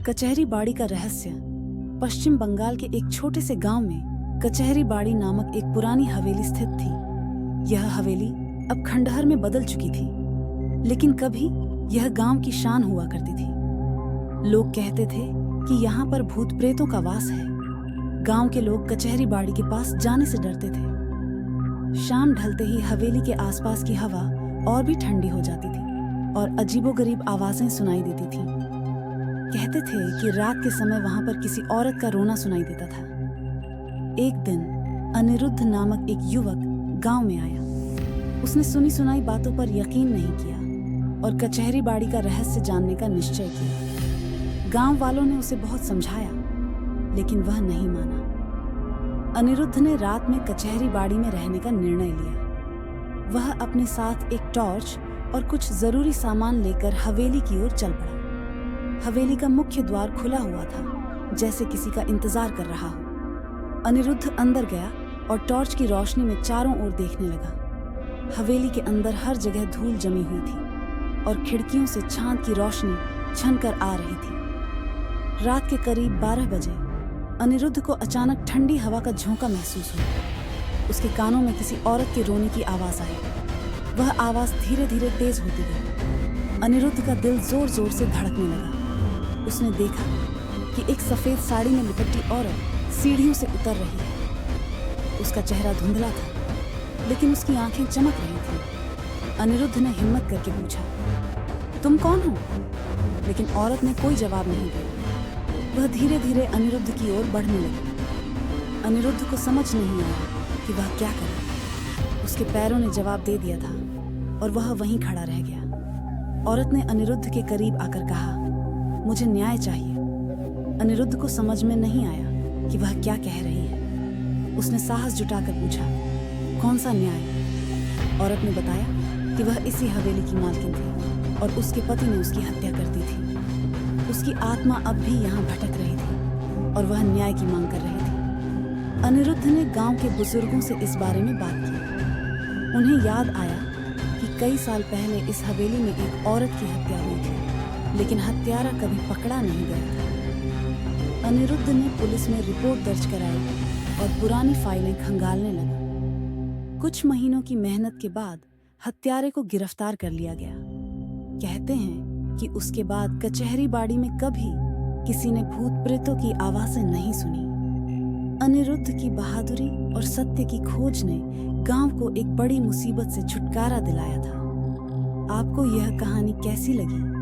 कचहरी बाड़ी का रहस्य। पश्चिम बंगाल के एक छोटे से गांव में कचहरी बाड़ी नामक एक पुरानी हवेली स्थित थी। यह हवेली अब खंडहर में बदल चुकी थी, लेकिन कभी यह गांव की शान हुआ करती थी। लोग कहते थे कि यहाँ पर भूत प्रेतों का वास है। गांव के लोग कचहरी बाड़ी के पास जाने से डरते थे। शाम ढलते ही हवेली के आसपास की हवा और भी ठंडी हो जाती थी और अजीबोगरीब आवाजें सुनाई देती थीं। कहते थे कि रात के समय वहां पर किसी औरत का रोना सुनाई देता था। एक दिन अनिरुद्ध नामक एक युवक गांव में आया। उसने सुनी सुनाई बातों पर यकीन नहीं किया और कचहरी बाड़ी का रहस्य जानने का निश्चय किया। गांव वालों ने उसे बहुत समझाया, लेकिन वह नहीं माना। अनिरुद्ध ने रात में कचहरी बाड़ी में रहने का निर्णय लिया। वह अपने साथ एक टॉर्च और कुछ जरूरी सामान लेकर हवेली की ओर चल पड़ा। हवेली का मुख्य द्वार खुला हुआ था, जैसे किसी का इंतजार कर रहा हो। अनिरुद्ध अंदर गया और टॉर्च की रोशनी में चारों ओर देखने लगा। हवेली के अंदर हर जगह धूल जमी हुई थी और खिड़कियों से चांद की रोशनी छनकर आ रही थी। रात के करीब 12 बजे अनिरुद्ध को अचानक ठंडी हवा का झोंका महसूस हुआ। उसके कानों में किसी औरत के रोने की आवाज आई। वह आवाज धीरे धीरे तेज होती गई। अनिरुद्ध का दिल जोर जोर से धड़कने लगा। उसने देखा कि एक सफेद साड़ी में लिपटी औरत सीढ़ियों से उतर रही है। उसका चेहरा धुंधला था, लेकिन उसकी आंखें चमक रही थीं। अनिरुद्ध ने हिम्मत करके पूछा, तुम कौन हो? लेकिन औरत ने कोई जवाब नहीं दिया। वह धीरे धीरे अनिरुद्ध की ओर बढ़ने लगी। अनिरुद्ध को समझ नहीं आया कि वह क्या करे। उसके पैरों ने जवाब दे दिया था और वह वहीं खड़ा रह गया। औरत ने अनिरुद्ध के करीब आकर कहा, मुझे न्याय चाहिए। अनिरुद्ध को समझ में नहीं आया कि वह क्या कह रही है। उसने साहस जुटाकर पूछा, कौन सा न्याय? औरत ने बताया कि वह इसी हवेली की मालकिन थी और उसके पति ने उसकी हत्या कर दी थी। उसकी आत्मा अब भी यहाँ भटक रही थी और वह न्याय की मांग कर रही थी। अनिरुद्ध ने गांव के बुजुर्गों से इस बारे में बात की। उन्हें याद आया कि कई साल पहले इस हवेली में एक औरत की हत्या हुई थी, लेकिन हत्यारा कभी पकड़ा नहीं गया था। अनिरुद्ध ने पुलिस में रिपोर्ट दर्ज कराई और पुरानी फाइलें खंगालने लगा। कुछ महीनों की मेहनत के बाद हत्यारे को गिरफ्तार कर लिया गया। कहते हैं कि उसके बाद कचहरी बाड़ी में कभी किसी ने भूत प्रेतों की आवाजें नहीं सुनी। अनिरुद्ध की बहादुरी और सत्य की खोज ने गांव को एक बड़ी मुसीबत से छुटकारा दिलाया था। आपको यह कहानी कैसी लगी?